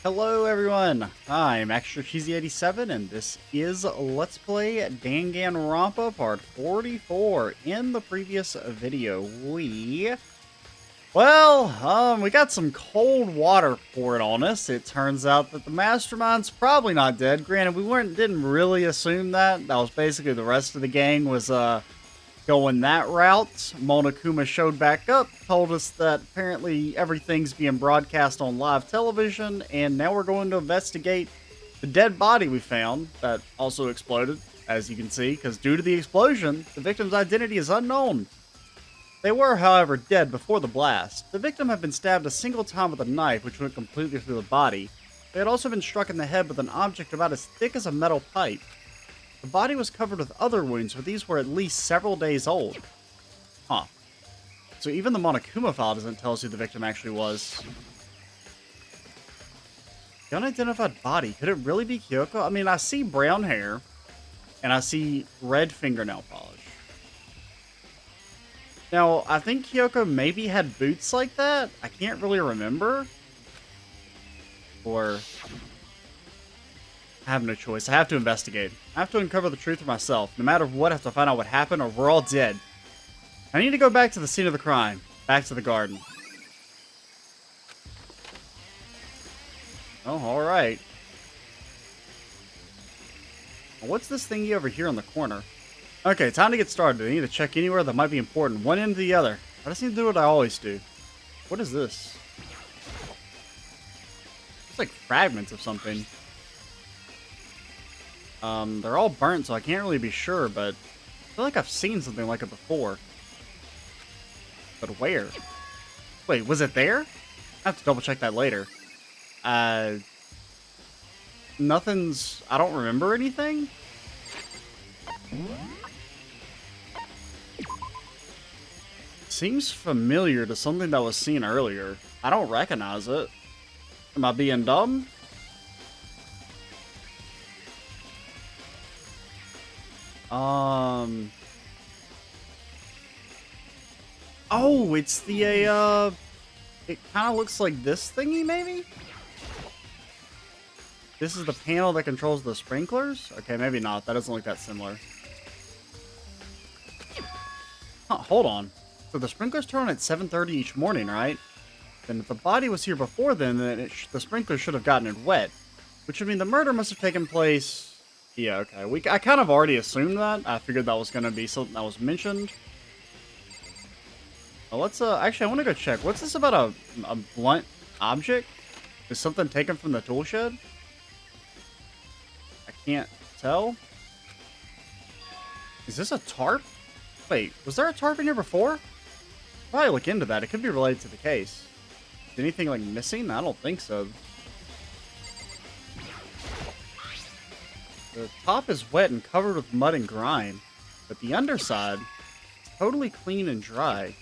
Hello everyone, I'm Extra Cheesy 87 and this is Let's Play Danganronpa Part 44. In the previous video, we got some cold water poured on us. It turns out that the mastermind's probably not dead. Granted, didn't really assume that. That was basically the rest of the gang was going that route. Monokuma showed back up, told us that apparently everything's being broadcast on live television, and now we're going to investigate the dead body we found that also exploded, as you can see, because due to the explosion, the victim's identity is unknown. They were, however, dead before the blast. The victim had been stabbed a single time with a knife, which went completely through the body. They had also been struck in the head with an object about as thick as a metal pipe. The body was covered with other wounds, but these were at least several days old. Huh. So even the Monokuma file doesn't tell us who the victim actually was. The unidentified body. Could it really be Kyoko? I mean, I see brown hair, and I see red fingernail polish. Now, I think Kyoko maybe had boots like that. I can't really remember. Or... I have no choice. I have to investigate. I have to uncover the truth for myself. No matter what, I have to find out what happened or we're all dead. I need to go back to the scene of the crime. Back to the garden. Oh, alright. What's this thingy over here in the corner? Okay, time to get started. I need to check anywhere that might be important. One end to the other. I just need to do what I always do. What is this? It's like fragments of something. They're all burnt, so I can't really be sure, but I feel like I've seen something like it before. But where? Wait, was it there? I have to double check that later. Nothing's... I don't remember anything? Seems familiar to something that was seen earlier. I don't recognize it. Am I being dumb? Oh, it's the, it kind of looks like this thingy, maybe? This is the panel that controls the sprinklers? Okay, maybe not. That doesn't look that similar. Huh, hold on. So the sprinklers turn on at 7:30 each morning, right? Then if the body was here before then the sprinklers should have gotten it wet. Which would mean the murder must have taken place... Yeah, okay. I kind of already assumed that. I figured that was going to be something that was mentioned. Well, let's, actually, I want to go check. What's this about a blunt object? Is something taken from the tool shed? I can't tell. Is this a tarp? Wait, was there a tarp in here before? Probably look into that. It could be related to the case. Is anything, like, missing? I don't think so. The top is wet and covered with mud and grime, but the underside is totally clean and dry.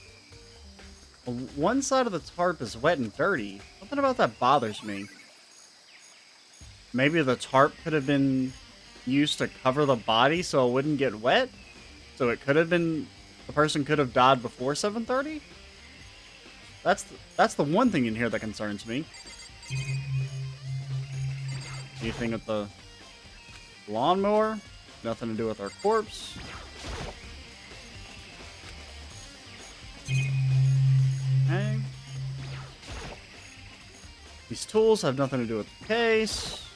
One side of the tarp is wet and dirty. Something about that bothers me. Maybe the tarp could have been used to cover the body so it wouldn't get wet? So it could have been... The person could have died before 7:30? That's the one thing in here that concerns me. Anything with the... lawnmower? Nothing to do with our corpse. Okay. These tools have nothing to do with the case.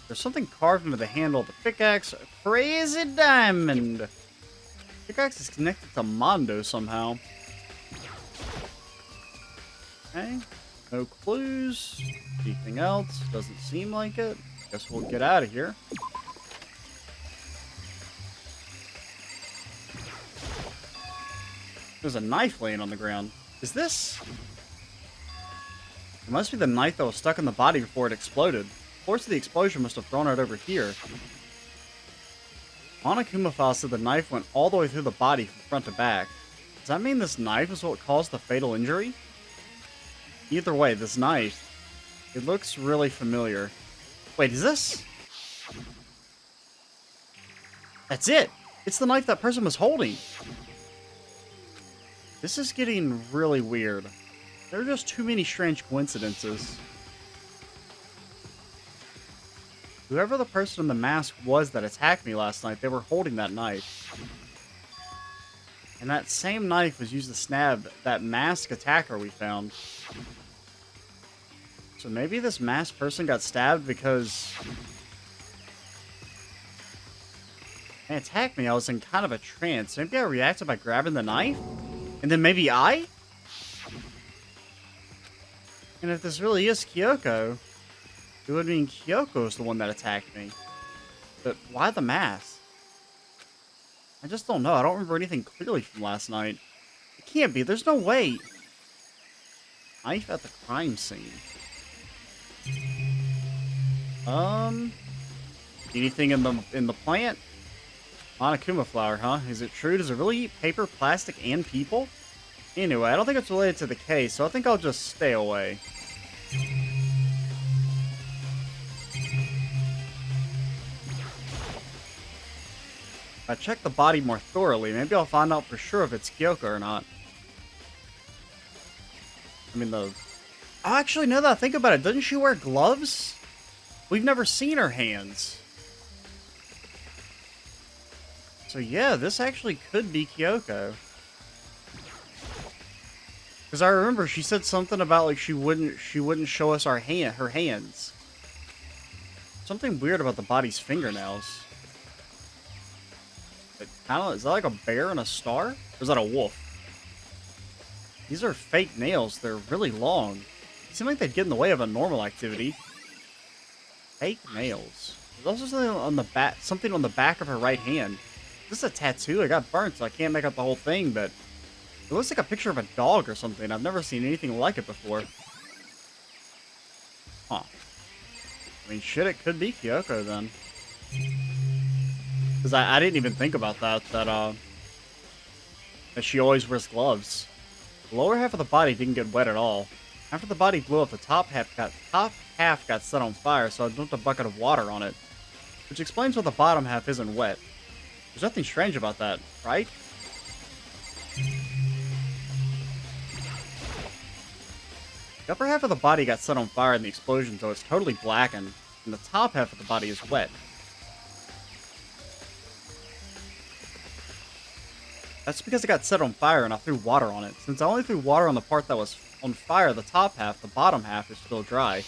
There's something carved into the handle of the pickaxe. Crazy diamond! Pickaxe is connected to Mondo somehow. Okay. No clues. Anything else? Doesn't seem like it. Guess we'll get out of here. There's a knife laying on the ground. Is this... It must be the knife that was stuck in the body before it exploded. The force of the explosion must have thrown it over here. Monokuma file said the knife went all the way through the body from front to back. Does that mean this knife is what caused the fatal injury? Either way, this knife, it looks really familiar. Wait, is this? That's it! It's the knife that person was holding! This is getting really weird. There are just too many strange coincidences. Whoever the person in the mask was that attacked me last night, they were holding that knife. And that same knife was used to stab that masked attacker we found. So maybe this masked person got stabbed because they attacked me. I was in kind of a trance. Maybe I reacted by grabbing the knife? And then maybe I? And if this really is Kyoko, it would mean Kyoko is the one that attacked me. But why the mask? I just don't know. I don't remember anything clearly from last night. It can't be. There's no way. Knife at the crime scene. Anything in the plant? Monokuma flower, huh? Is it true? Does it really eat paper, plastic, and people? Anyway, I don't think it's related to the case, so I think I'll just stay away. If I check the body more thoroughly, maybe I'll find out for sure if it's Kyoko or not. I mean, oh, actually, now that I think about it, doesn't she wear gloves? We've never seen her hands. So yeah, this actually could be Kyoko. Because I remember she said something about like she wouldn't show us her hands. Something weird about the body's fingernails. It kind of, is that like a bear and a star? Or is that a wolf? These are fake nails. They're really long. They seem like they'd get in the way of a normal activity. Fake nails. There's also something on the back of her right hand. This is a tattoo. It got burnt, so I can't make out the whole thing, but it looks like a picture of a dog or something. I've never seen anything like it before. Huh. I mean, shit, it could be Kyoko then. Because I didn't even think about that she always wears gloves. The lower half of the body didn't get wet at all. After the body blew up, the top half got set on fire, so I dumped a bucket of water on it. Which explains why the bottom half isn't wet. There's nothing strange about that, right? The upper half of the body got set on fire in the explosion, so it's totally blackened, and the top half of the body is wet. That's because it got set on fire and I threw water on it. Since I only threw water on the part that was on fire, the top half, the bottom half, is still dry.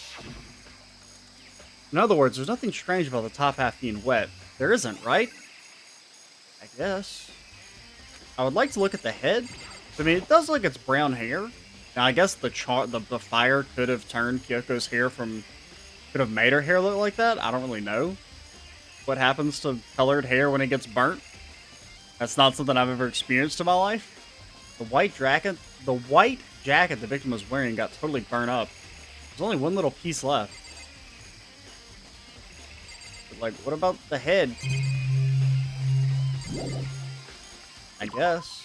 In other words, there's nothing strange about the top half being wet. There isn't, right? I guess. I would like to look at the head. I mean, it does look like it's brown hair. Now, I guess the fire could have turned Kyoko's hair could have made her hair look like that. I don't really know what happens to colored hair when it gets burnt. That's not something I've ever experienced in my life. The white jacket the victim was wearing got totally burnt up. There's only one little piece left. But, like, what about the head? I guess.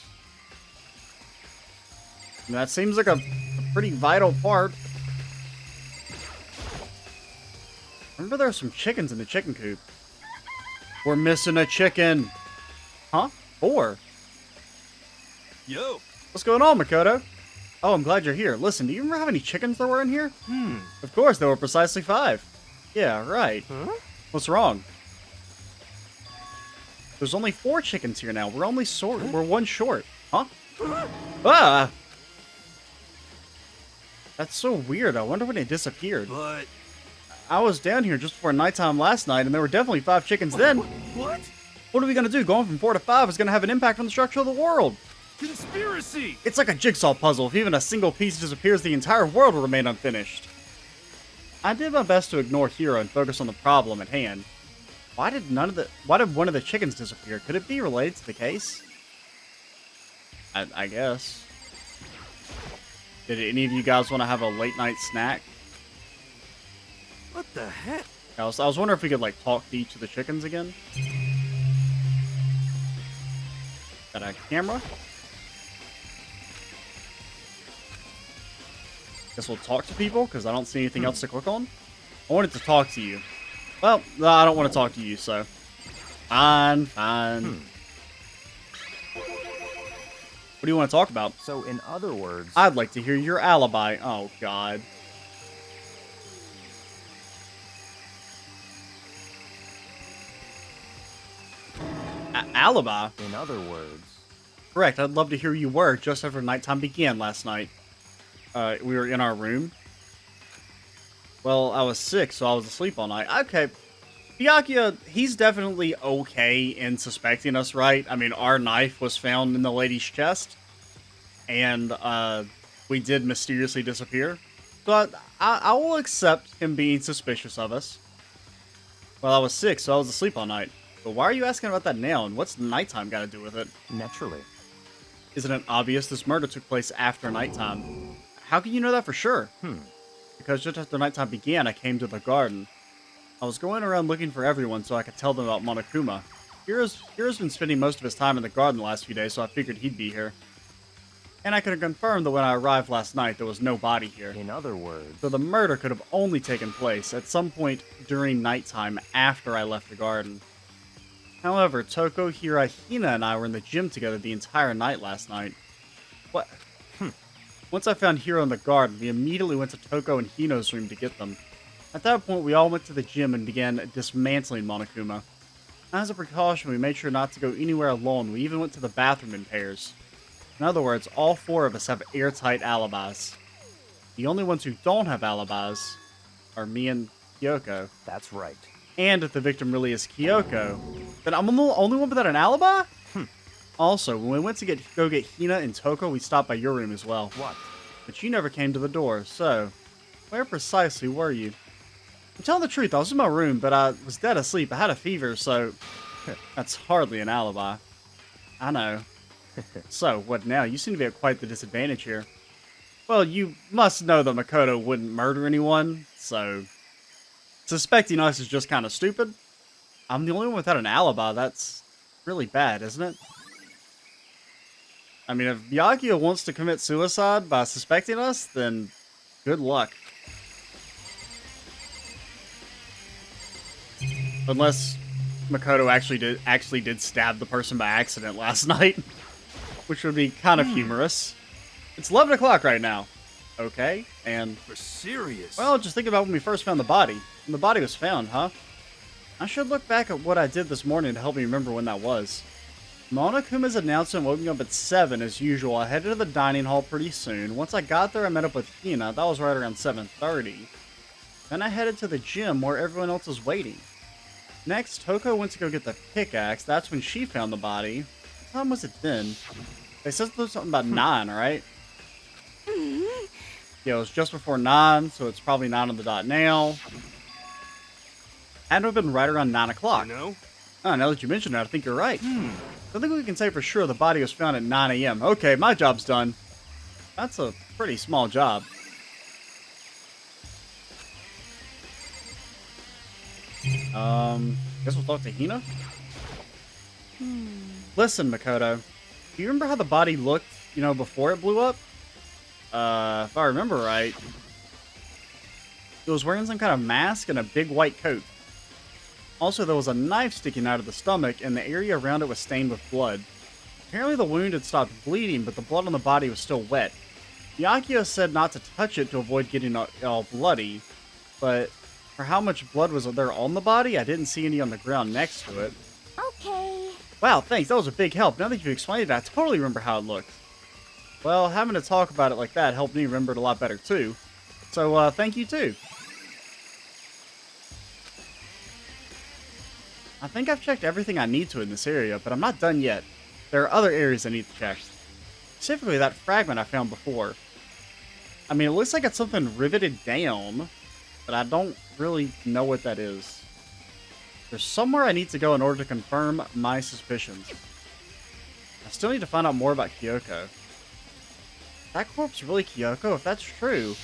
I mean, that seems like a pretty vital part. Remember there were some chickens in the chicken coop. We're missing a chicken. Huh? 4. Yo. What's going on, Makoto? Oh, I'm glad you're here. Listen, do you remember how many chickens there were in here? Of course, there were precisely 5. Yeah, right. Huh? What's wrong? There's only 4 chickens here now. We're only we're 1 short. Huh? Ah! That's so weird. I wonder when it disappeared. But I was down here just before nighttime last night, and there were definitely 5 chickens then. What? What are we gonna do? Going from 4 to 5 is gonna have an impact on the structure of the world. Conspiracy! It's like a jigsaw puzzle. If even a single piece disappears, the entire world will remain unfinished. I did my best to ignore Hiro and focus on the problem at hand. Why did one of the chickens disappear? Could it be related to the case? I guess. Did any of you guys want to have a late night snack? What the heck? I was wondering if we could like talk to each of the chickens again. Got a camera. Guess we'll talk to people because I don't see anything else to click on. I wanted to talk to you. Well, no, I don't want to talk to you, so fine. What do you want to talk about? So, in other words... I'd like to hear your alibi. Oh, God. Alibi? In other words, Correct. I'd love to hear you were just after nighttime began last night. We were in our room. Well, I was sick, so I was asleep all night. Okay. Byakuya, he's definitely okay in suspecting us, right? I mean, our knife was found in the lady's chest, and we did mysteriously disappear. So I will accept him being suspicious of us. Well, I was sick, so I was asleep all night. But why are you asking about that now, and what's nighttime got to do with it? naturally. Isn't it obvious this murder took place after nighttime? How can you know that for sure? Because just after nighttime began, I came to the garden. I was going around looking for everyone so I could tell them about Monokuma. Hiro's been spending most of his time in the garden the last few days, so I figured he'd be here. And I could confirm that when I arrived last night, there was no body here. In other words, So the murder could have only taken place at some point during nighttime after I left the garden. However, Toko, Hira, Hina, and I were in the gym together the entire night last night. What? Once I found Hiro in the garden, we immediately went to Toko and Hino's room to get them. At that point, we all went to the gym and began dismantling Monokuma. As a precaution, we made sure not to go anywhere alone. We even went to the bathroom in pairs. In other words, all four of us have airtight alibis. The only ones who don't have alibis are me and Kyoko. that's right. And if the victim really is Kyoko, then I'm the only one without an alibi? Also, when we went to go get Hina and Toko, we stopped by your room as well. What? But you never came to the door, so where precisely were you? I'm telling the truth, I was in my room, but I was dead asleep. I had a fever, so that's hardly an alibi. I know. So, what now? You seem to be at quite the disadvantage here. Well, you must know that Makoto wouldn't murder anyone, so suspecting us is just kind of stupid. I'm the only one without an alibi. That's really bad, isn't it? I mean, if Byakuya wants to commit suicide by suspecting us, then good luck. Unless Makoto actually did stab the person by accident last night, which would be kind of humorous. It's 11 o'clock right now. Okay, and For serious. well, just think about when we first found the body. When the body was found, huh? I should look back at what I did this morning to help me remember when that was. Monokuma's announcement woke me up at 7 as usual. I headed to the dining hall pretty soon. Once I got there, I met up with Hina. That was right around 7:30. Then I headed to the gym where everyone else was waiting. Next, Toko went to go get the pickaxe. That's when she found the body. What time was it then? They said something about 9, right? Yeah, it was just before 9, so it's probably 9 on the dot now. Had to have been right around 9 o'clock. You know? Oh, now that you mention it, I think you're right. I think we can say for sure the body was found at 9 a.m. Okay, my job's done. That's a pretty small job. Guess we'll talk to Hina? Listen, Makoto. Do you remember how the body looked, before it blew up? If I remember right, it was wearing some kind of mask and a big white coat. Also, there was a knife sticking out of the stomach, and the area around it was stained with blood. Apparently the wound had stopped bleeding, but the blood on the body was still wet. Byakuya said not to touch it to avoid getting all bloody, but for how much blood was there on the body, I didn't see any on the ground next to it. Okay. Wow, thanks, that was a big help. Now that you've explained it, I totally remember how it looked. Well, having to talk about it like that helped me remember it a lot better, too. So, thank you, too. I think I've checked everything I need to in this area, but I'm not done yet. There are other areas I need to check. Specifically, that fragment I found before. I mean, it looks like it's something riveted down, but I don't really know what that is. There's somewhere I need to go in order to confirm my suspicions. I still need to find out more about Kyoko. Is that corpse really Kyoko? If that's true,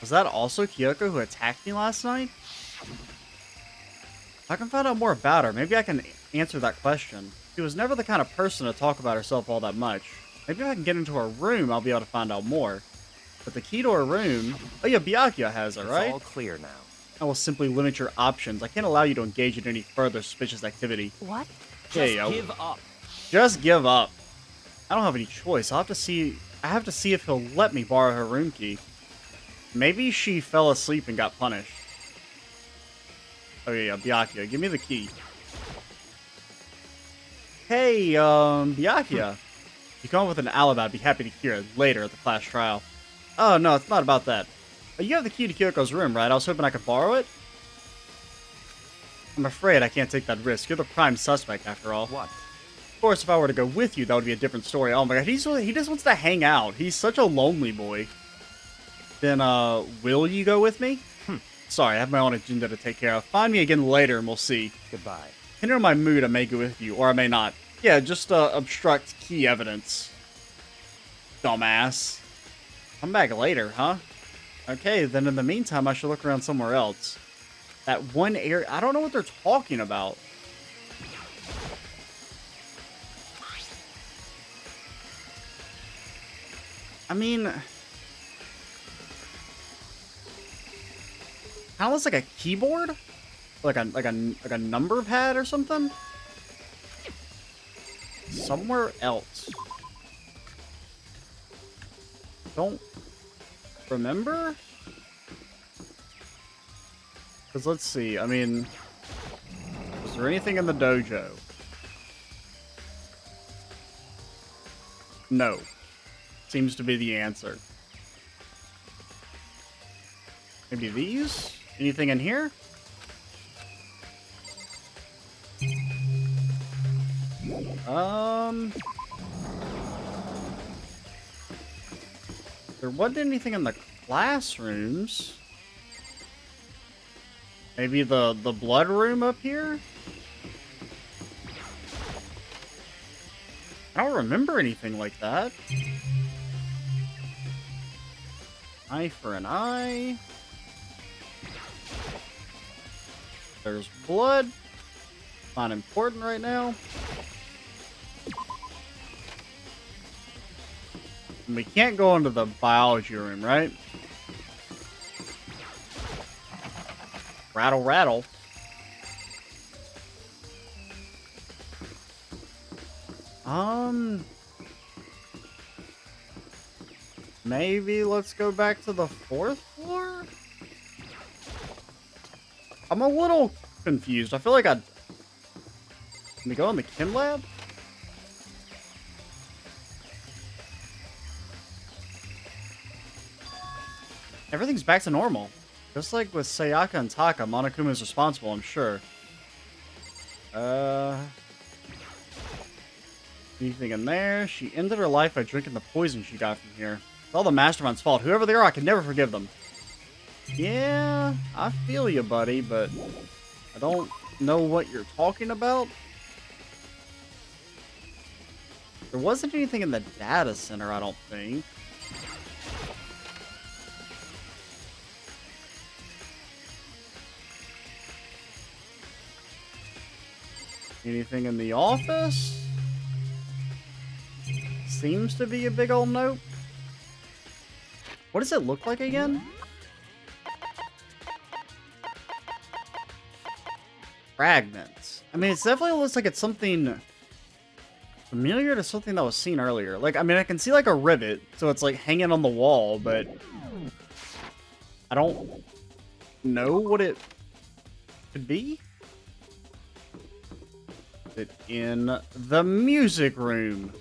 was that also Kyoko who attacked me last night? If I can find out more about her, maybe I can answer that question. She was never the kind of person to talk about herself all that much. Maybe if I can get into her room, I'll be able to find out more. But the key to her room... Oh yeah, Byakuya has it, right? It's all clear now. I will simply limit your options. I can't allow you to engage in any further suspicious activity. What? There you Just go. give up. Just give up. I don't have any choice. I have to see if he'll let me borrow her room key. Maybe she fell asleep and got punished. Oh yeah, Byakuya, give me the key. Hey, Byakuya. You come up with an alibi, I'd be happy to hear it later at the class trial. Oh, no, it's not about that. You have the key to Kyoko's room, right? I was hoping I could borrow it. I'm afraid I can't take that risk. You're the prime suspect, after all. What? Of course, if I were to go with you, that would be a different story. Oh my god, he just wants to hang out. He's such a lonely boy. Then, will you go with me? Sorry, I have my own agenda to take care of. Find me again later and we'll see. Goodbye. Depending on my mood, I may go with you, or I may not. Yeah, just, obstruct key evidence. Dumbass. Come back later, huh? Okay, then in the meantime, I should look around somewhere else. That one area... I don't know what they're talking about. I mean... kind of looks like a keyboard? Like a number pad or something? Somewhere else. Don't remember? Because let's see, I mean... is there anything in the dojo? No. Seems to be the answer. Maybe these? Anything in here? There wasn't anything in the classrooms. Maybe the blood room up here? I don't remember anything like that. Eye for an eye. There's blood. Not important right now. And we can't go into the biology room, right? Rattle, rattle. Maybe let's go back to the 4th floor? I'm a little confused. I feel like Can we go in the chem lab? Everything's back to normal. Just like with Sayaka and Taka, Monokuma is responsible, I'm sure. Anything in there? She ended her life by drinking the poison she got from here. It's all the Mastermind's fault. Whoever they are, I can never forgive them. Yeah, I feel you, buddy, but I don't know what you're talking about. There wasn't anything in the data center, I don't think. Anything in the office? Seems to be a big old note. What does it look like again? Fragments. I mean, it definitely looks like it's something familiar to something that was seen earlier. Like, I mean, I can see like a rivet, so it's like hanging on the wall, but I don't know what it could be. Is it in the music room?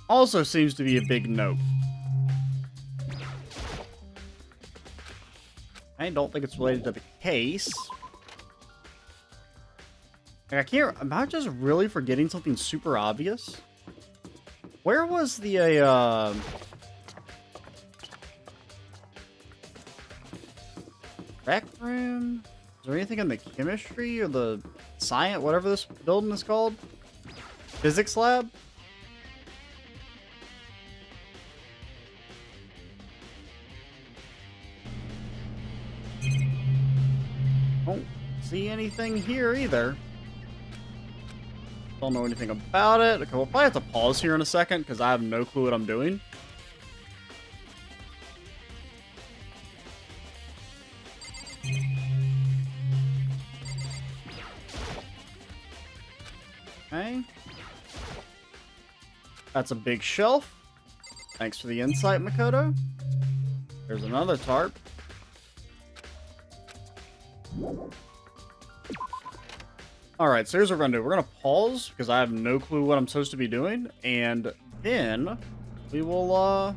Also seems to be a big note. I don't think it's related to the case. Like, I can't... Am I just really forgetting something super obvious? Where was the, rec room? Is there anything in the chemistry or the science, whatever this building is called? Physics lab? Don't see anything here either. Don't know anything about it. Okay, we'll probably have to pause here in a second because I have no clue what I'm doing. Okay. That's a big shelf. Thanks for the insight, Makoto. There's another tarp. Alright, so here's what we're going to do. We're going to pause, because I have no clue what I'm supposed to be doing. And then we will,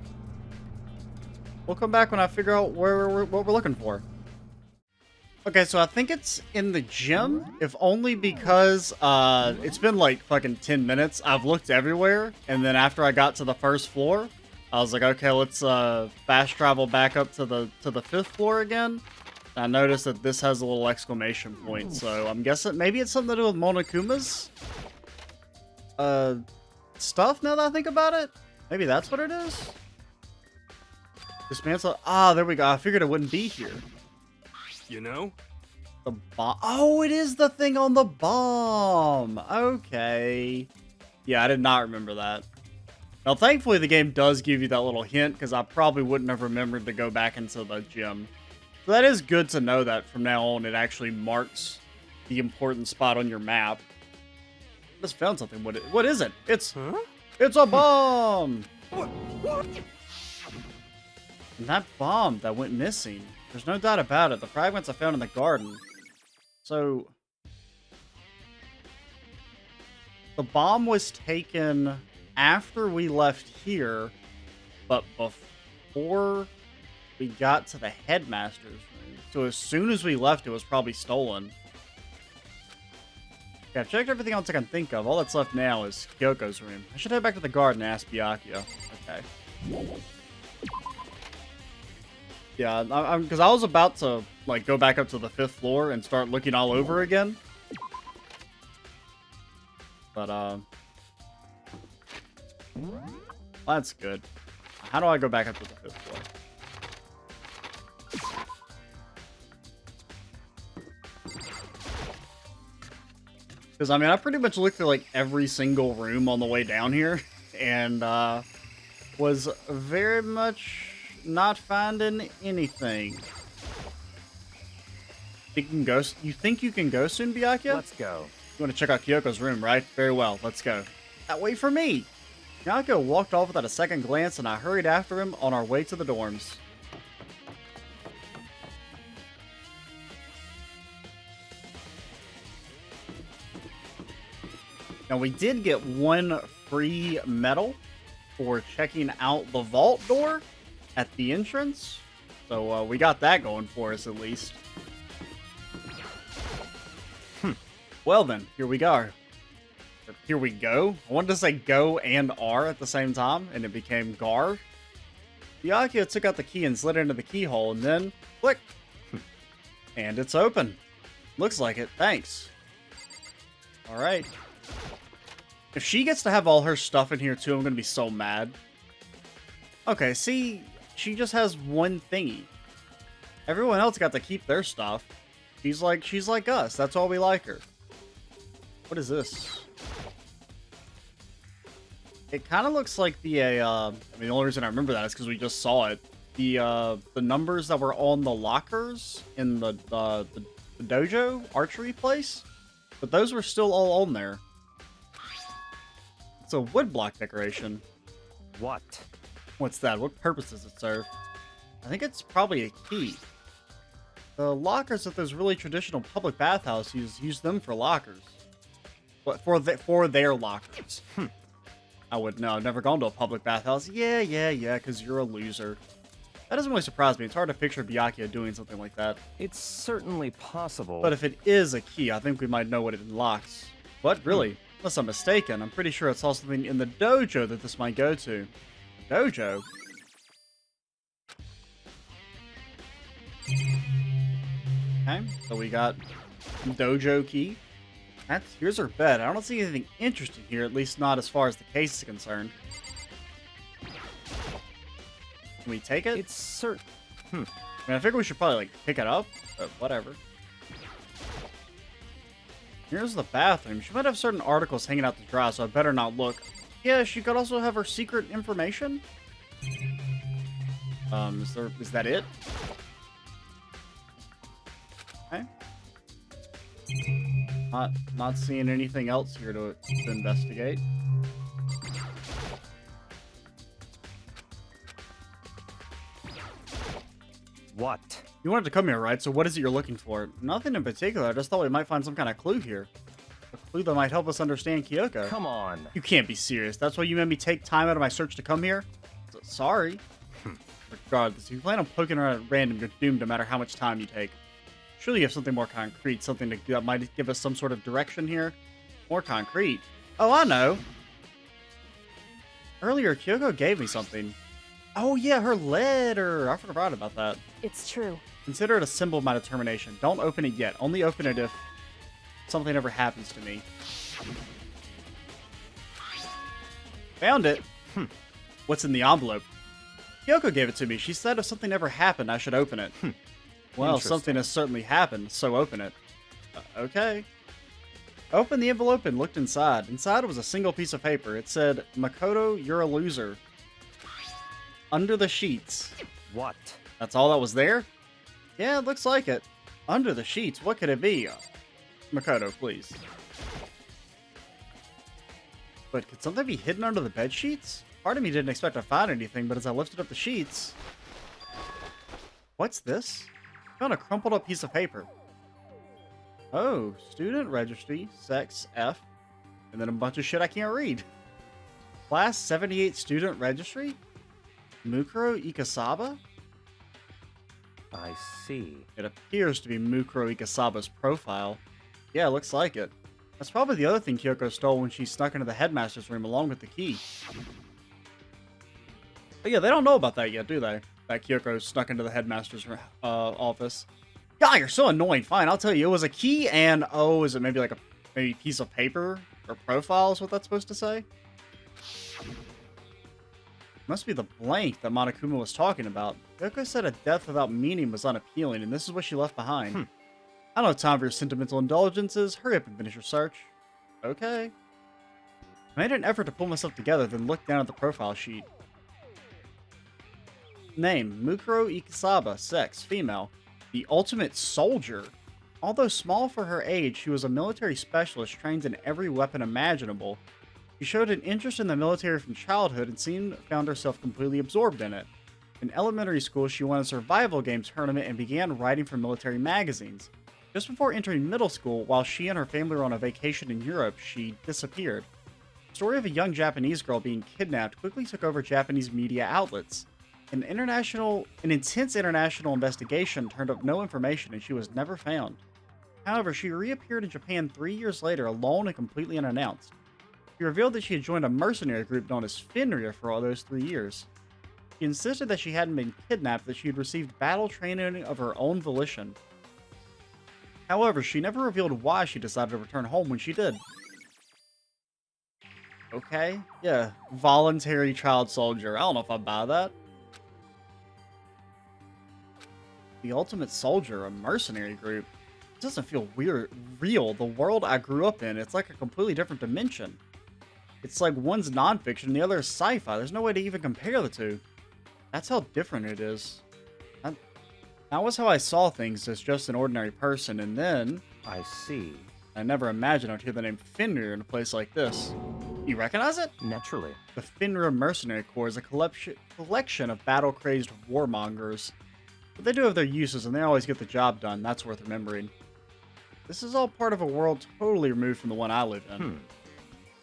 we'll come back when I figure out what we're looking for. Okay, so I think it's in the gym, if only because it's been like fucking 10 minutes. I've looked everywhere, and then after I got to the first floor, I was like, okay, let's fast travel back up to the 5th floor again. I noticed that this has a little exclamation point, so I'm guessing maybe it's something to do with Monokuma's stuff, now that I think about it. Maybe that's what it is? Dismantle. Ah, there we go. I figured it wouldn't be here. You know? The bomb. Oh, it is the thing on the bomb. Okay. Yeah, I did not remember that. Now, thankfully, the game does give you that little hint, because I probably wouldn't have remembered to go back into the gym. So that is good to know that from now on it actually marks the important spot on your map. I just found something. What is it? It's a bomb! What? And that bomb that went missing, there's no doubt about it. The fragments I found in the garden. So the bomb was taken after we left here, but before we got to the headmaster's room. So as soon as we left, it was probably stolen. Okay, I've checked everything else I can think of. All that's left now is Kyoko's room. I should head back to the garden and ask Byakuya. Okay. Yeah, because I was about to like go back up to the 5th floor and start looking all over again. But that's good. How do I go back up to the 5th floor? Because, I mean, I pretty much looked through, like, every single room on the way down here, and, was very much not finding anything. You think you can go soon, Byakuya? Let's go. You want to check out Kyoko's room, right? Very well, let's go. Now, wait for me! Byakuya walked off without a second glance, and I hurried after him on our way to the dorms. Now, we did get one free medal for checking out the vault door at the entrance. So, we got that going for us, at least. Well, then, here we go. Here we go. I wanted to say go and R at the same time, and it became Gar. Byakuya took out the key and slid it into the keyhole, and then, click. And it's open. Looks like it. Thanks. Alright. If she gets to have all her stuff in here too, I'm going to be so mad. Okay, see, she just has one thingy. Everyone else got to keep their stuff. She's like us. That's why we like her. What is this? It kind of looks like the, I mean, the only reason I remember that is because we just saw it. The numbers that were on the lockers in the dojo archery place, but those were still all on there. It's a woodblock decoration. What? What's that? What purpose does it serve? I think it's probably a key. The lockers at those really traditional public bathhouses use them for lockers. But for their lockers. I would know. I've never gone to a public bathhouse. Yeah, because you're a loser. That doesn't really surprise me. It's hard to picture Byakuya doing something like that. It's certainly possible. But if it is a key, I think we might know what it unlocks. But really, unless I'm mistaken, I'm pretty sure it's also something in the dojo that this might go to. Dojo? Okay, so we got dojo key. Here's her bed. I don't see anything interesting here, at least not as far as the case is concerned. Can we take it? It's certain. I mean, I figure we should probably, like, pick it up, but whatever. Here's the bathroom. She might have certain articles hanging out to dry, so I better not look. Yeah, she could also have her secret information. Is that it? Okay. Not seeing anything else here to investigate. What? You wanted to come here, right? So what is it you're looking for? Nothing in particular. I just thought we might find some kind of clue here. A clue that might help us understand Kyoko. Come on. You can't be serious. That's why you made me take time out of my search to come here? Sorry. Regardless, if you plan on poking around at random, you're doomed no matter how much time you take. Surely you have something more concrete, something that might give us some sort of direction here. More concrete. Oh, I know. Earlier, Kyoko gave me something. Oh yeah, her letter. I forgot about that. It's true. Consider it a symbol of my determination. Don't open it yet. Only open it if something ever happens to me. Found it. What's in the envelope? Kyoko gave it to me. She said if something ever happened, I should open it. Well, something has certainly happened, so open it. Okay. Opened the envelope and looked inside. Inside was a single piece of paper. It said, Makoto, you're a loser. Under the sheets. What? That's all that was there? Yeah, it looks like it. Under the sheets, what could it be? Makoto, please. But could something be hidden under the bed sheets? Part of me didn't expect to find anything, but as I lifted up the sheets... What's this? I found a crumpled up piece of paper. Oh, student registry, sex, F, and then a bunch of shit I can't read. Class 78 student registry? Mukuro Ikasaba? I see. It appears to be Mukuro Ikasaba's profile. Yeah, looks like it. That's probably the other thing Kyoko stole when she snuck into the headmaster's room along with the key. But yeah, they don't know about that yet, do they? That Kyoko snuck into the headmaster's office. God, you're so annoying. Fine, I'll tell you. It was a key and, oh, is it maybe like a piece of paper? Or profile is what that's supposed to say? Must be the blank that Monokuma was talking about. Kyoko said a death without meaning was unappealing, and this is what she left behind. I don't have time for your sentimental indulgences. Hurry up and finish your search. Okay. I made an effort to pull myself together, then looked down at the profile sheet. Name, Mukuro Ikasaba, sex, female. The ultimate soldier. Although small for her age, she was a military specialist trained in every weapon imaginable. She showed an interest in the military from childhood and soon found herself completely absorbed in it. In elementary school, she won a survival game tournament and began writing for military magazines. Just before entering middle school, while she and her family were on a vacation in Europe, she disappeared. The story of a young Japanese girl being kidnapped quickly took over Japanese media outlets. An intense international investigation turned up no information and she was never found. However, she reappeared in Japan 3 years later alone and completely unannounced. She revealed that she had joined a mercenary group known as Fenrir for all those 3 years. She insisted that she hadn't been kidnapped, that she had received battle training of her own volition. However, she never revealed why she decided to return home when she did. Okay, yeah, voluntary child soldier. I don't know if I buy that. The ultimate soldier, a mercenary group. It doesn't feel real. The world I grew up in, it's like a completely different dimension. It's like one's nonfiction and the other is sci-fi. There's no way to even compare the two. That's how different it is. That was how I saw things as just an ordinary person, and then... I see. I never imagined I'd hear the name Fenrir in a place like this. You recognize it? Naturally. The Fenrir Mercenary Corps is a collection of battle-crazed warmongers. But they do have their uses, and they always get the job done. That's worth remembering. This is all part of a world totally removed from the one I live in.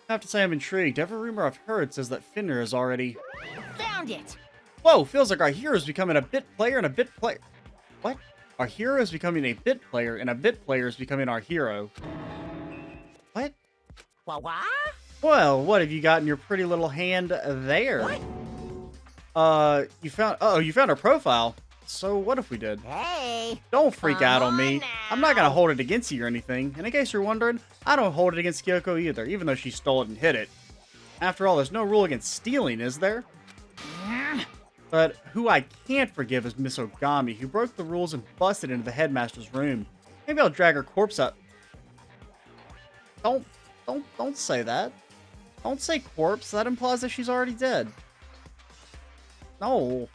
I have to say I'm intrigued. Every rumor I've heard says that Fenrir is already... Found it! Whoa, feels like our hero is becoming a bit player and a bit player. What? Our hero is becoming a bit player and a bit player is becoming our hero. What? What? Well, what have you got in your pretty little hand there? What? You found her profile. So what if we did? Hey! Don't freak out on me. on now. I'm not gonna hold it against you or anything. And in case you're wondering, I don't hold it against Kyoko either, even though she stole it and hid it. After all, there's no rule against stealing, is there? But who I can't forgive is Miss Ogami, who broke the rules and busted into the headmaster's room. Maybe I'll drag her corpse up. Don't say that. Don't say corpse. That implies that she's already dead. No.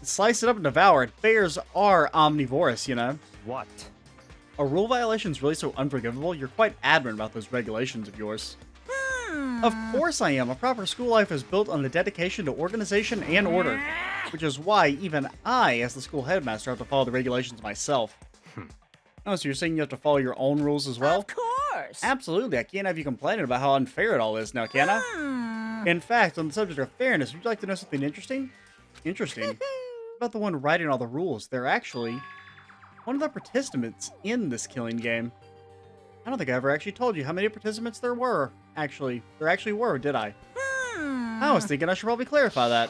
Slice it up and devour it. Bears are omnivorous, you know. What? Are rule violations really so unforgivable? You're quite adamant about those regulations of yours. Of course I am. A proper school life is built on the dedication to organization and order, which is why even I, as the school headmaster, have to follow the regulations myself. Oh, so you're saying you have to follow your own rules as well? Of course. Absolutely. I can't have you complaining about how unfair it all is now, can I? In fact, on the subject of fairness, would you like to know something interesting? Interesting. About the one writing all the rules. They're actually one of the participants in this killing game. I don't think I ever actually told you how many participants there were. There actually were, did I? I was thinking I should probably clarify that.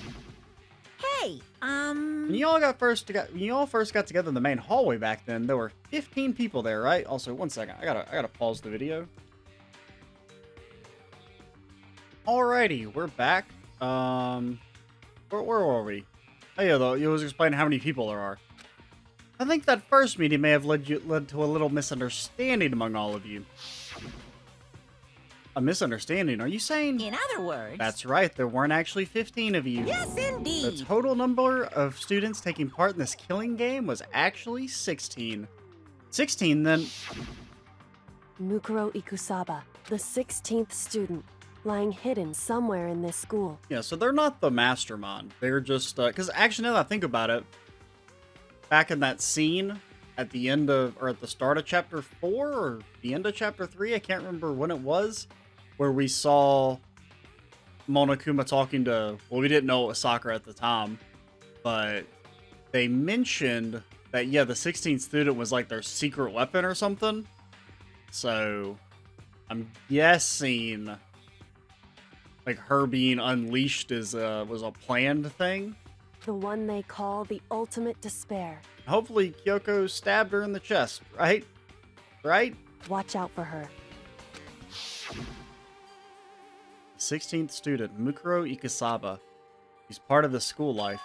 Hey, When you all first got together in the main hallway back then, there were 15 people there, right? Also, one second, I gotta pause the video. Alrighty, we're back. Where were we? Oh yeah, though, you was explaining how many people there are. I think that first meeting may have led to a little misunderstanding among all of you. A misunderstanding? Are you saying? in other words. That's right, there weren't actually 15 of you. Yes, The indeed. total number of students taking part in this killing game was actually 16. 16 then... Mukuro Ikusaba, the 16th student, lying hidden somewhere in this school. Yeah, so they're not the mastermind. They're just... Because actually, now that I think about it, back in that scene at the end of... Or at the start of Chapter 4 or the end of Chapter 3, I can't remember when it was, where we saw Monokuma talking to... Well, we didn't know it was Sakura at the time, but they mentioned that, yeah, the 16th student was like their secret weapon or something. So, I'm guessing... like her being unleashed was a planned thing. The one they call the ultimate despair. Hopefully Kyoko stabbed her in the chest, right? Right? Watch out for her. 16th student, Mukuro Ikusaba. He's part of the school life.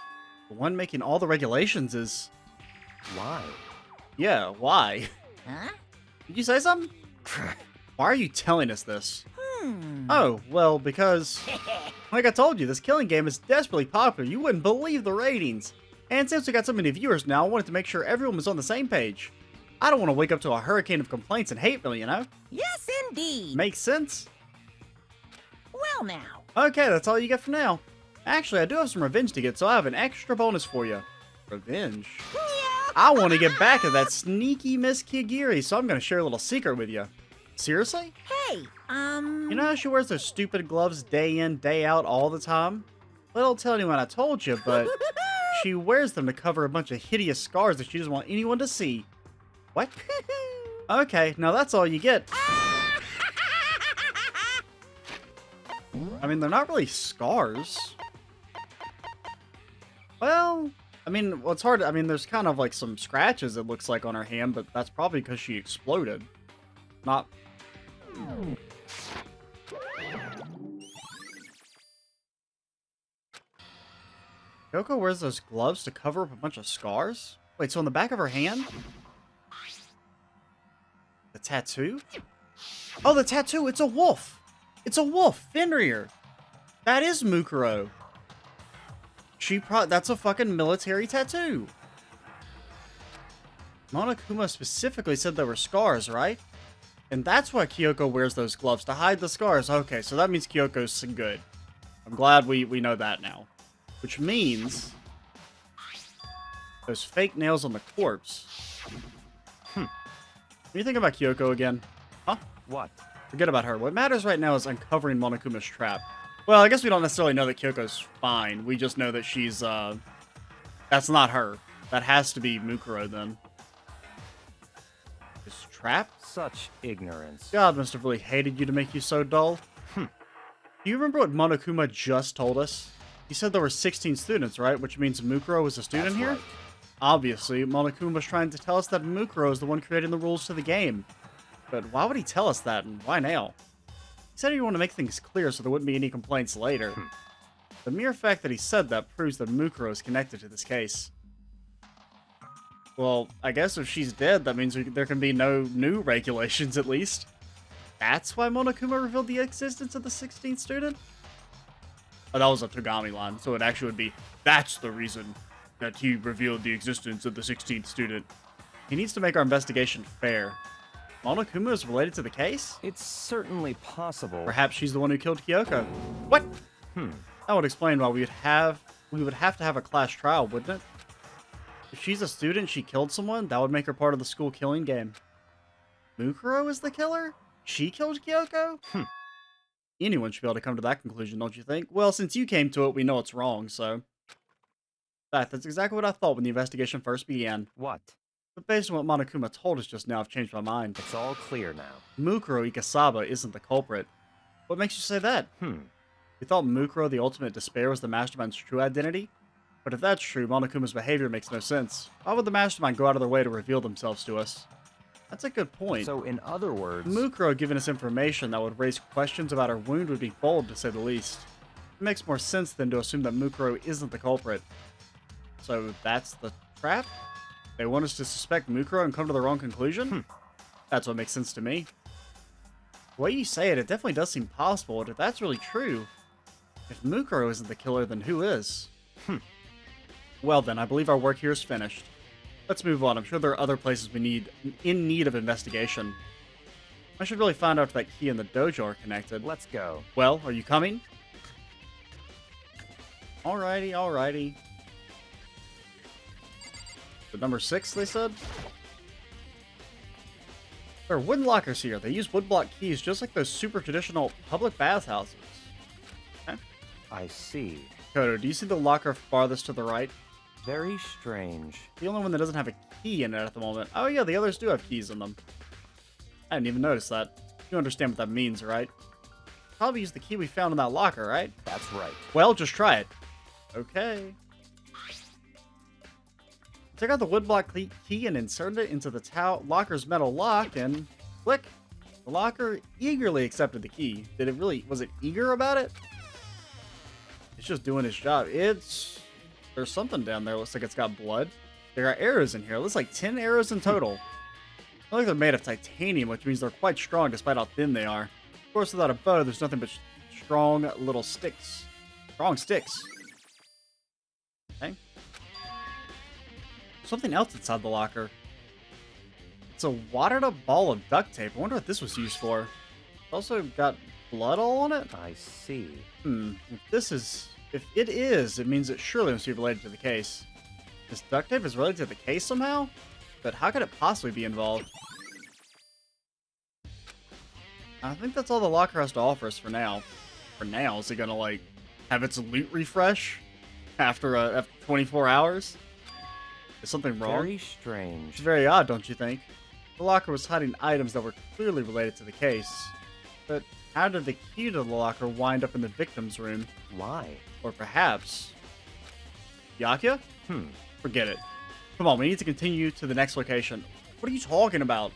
The one making all the regulations is... Why? Yeah, why? Huh? Did you say something? Why are you telling us this? Oh, well, because... like I told you, this killing game is desperately popular. You wouldn't believe the ratings. And since we got so many viewers now, I wanted to make sure everyone was on the same page. I don't want to wake up to a hurricane of complaints and hate mail, you know? Yes, indeed. Makes sense? Well, now. Okay, that's all you get for now. Actually, I do have some revenge to get, so I have an extra bonus for you. Revenge? I want to get back at that sneaky Miss Kigiri, so I'm going to share a little secret with you. Seriously? Hey, You know how she wears those stupid gloves day in, day out all the time? Well, don't tell anyone I told you, but she wears them to cover a bunch of hideous scars that she doesn't want anyone to see. What? Okay, now that's all you get. I mean, they're not really scars. Well, I mean, well, it's hard. I mean, there's kind of like some scratches, it looks like, on her hand, but that's probably because she exploded. Not... Kyoko wears those gloves to cover up a bunch of scars? Wait, so on the back of her hand? The tattoo? Oh, the tattoo! It's a wolf! It's a wolf! Fenrir! That is Mukuro. That's a fucking military tattoo. Monokuma specifically said there were scars, right? And that's why Kyoko wears those gloves, to hide the scars. Okay, so that means Kyoko's good. I'm glad we know that now. Which means... those fake nails on the corpse. What do you think about Kyoko again? Huh? What? Forget about her. What matters right now is uncovering Monokuma's trap. Well, I guess we don't necessarily know that Kyoko's fine. We just know that she's, that's not her. That has to be Mukuro, then. His trap? Such ignorance. God must have really hated you to make you so dull. Do you remember what Monokuma just told us? He said there were 16 students, right? Which means Mukuro was a student That's here? right. Obviously, Monokuma was trying to tell us that Mukuro is the one creating the rules to the game. But why would he tell us that, and why now? He said he wanted to make things clear so there wouldn't be any complaints later. The mere fact that he said that proves that Mukuro is connected to this case. Well, I guess if she's dead, that means there can be no new regulations, at least. That's why Monokuma revealed the existence of the 16th student? Oh, that was a Togami line, so it actually would be, that's the reason that he revealed the existence of the 16th student. He needs to make our investigation fair. Monokuma is related to the case? It's certainly possible. Perhaps she's the one who killed Kyoko. What? Hmm. That would explain why we would have to have a class trial, wouldn't it? If she's a student, she killed someone, that would make her part of the school killing game. Mukuro is the killer? She killed Kyoko? Anyone should be able to come to that conclusion, don't you think? Well, since you came to it, we know it's wrong, so. In fact, that's exactly what I thought when the investigation first began. What? But based on what Monokuma told us just now, I've changed my mind. It's all clear now. Mukuro Ikasaba isn't the culprit. What makes you say that? We thought Mukuro the Ultimate Despair was the Mastermind's true identity? But if that's true, Monokuma's behavior makes no sense. Why would the Mastermind go out of their way to reveal themselves to us? That's a good point. So, in other words... Mukuro giving us information that would raise questions about her wound would be bold, to say the least. It makes more sense than to assume that Mukuro isn't the culprit. So that's the trap? They want us to suspect Mukuro and come to the wrong conclusion? That's what makes sense to me. The way you say it, it definitely does seem possible, but if that's really true, if Mukuro isn't the killer, then who is? Well then, I believe our work here is finished. Let's move on. I'm sure there are other places in need of investigation. I should really find out if that key and the dojo are connected. Let's go. Well, are you coming? Alrighty, alrighty. The number 6, they said? There are wooden lockers here. They use woodblock keys just like those super traditional public bathhouses. Okay. I see. Kodo, do you see the locker farthest to the right? Very strange. The only one that doesn't have a key in it at the moment. Oh yeah, the others do have keys in them. I didn't even notice that. You understand what that means, right? Probably use the key we found in that locker, right? That's right. Well, just try it. Okay. Take out the woodblock key and insert it into the locker's metal lock and click. The locker eagerly accepted the key. Was it eager about it? It's just doing its job. There's something down there. Looks like it's got blood. There are arrows in here. It looks like 10 arrows in total. Look like they're made of titanium, which means they're quite strong despite how thin they are. Of course, without a bow, there's nothing but strong little sticks. Strong sticks. Okay. Something else inside the locker. It's a watered up ball of duct tape. I wonder what this was used for. It's also got blood all on it? I see. If it is, it means it surely must be related to the case. This duct tape is related to the case somehow? But how could it possibly be involved? I think that's all the locker has to offer us for now. For now, is it gonna, like, have its loot refresh after 24 hours? Is something wrong? Very strange. It's very odd, don't you think? The locker was hiding items that were clearly related to the case. But how did the key to the locker wind up in the victim's room? Why? Or perhaps... Yakuya? Forget it. Come on, we need to continue to the next location. What are you talking about?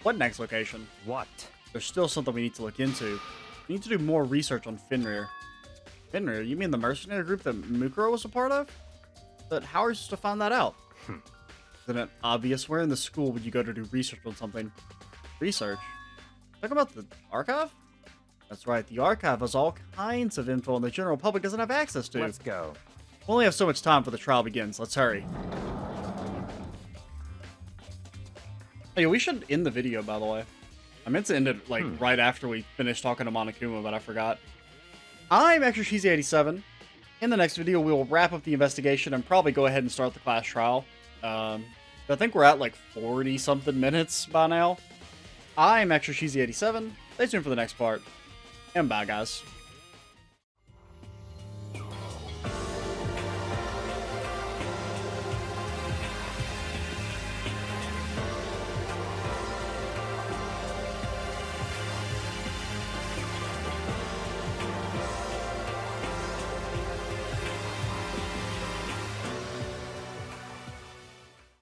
What next location? What? There's still something we need to look into. We need to do more research on Fenrir. Fenrir? You mean the mercenary group that Mukuro was a part of? But how are you supposed to find that out? Isn't it obvious? Where in the school would you go to do research on something? Research? Talk about the archive? That's right, the archive has all kinds of info the general public doesn't have access to. Let's go. We only have so much time before the trial begins. Let's hurry. Hey, we should end the video, by the way. I meant to end it, like, right after we finished talking to Monokuma, but I forgot. I'm Extra Cheesy 87. In the next video, we will wrap up the investigation and probably go ahead and start the class trial. I think we're at, like, 40-something minutes by now. I'm Extra Cheesy 87. Stay tuned for the next part. And bye, guys.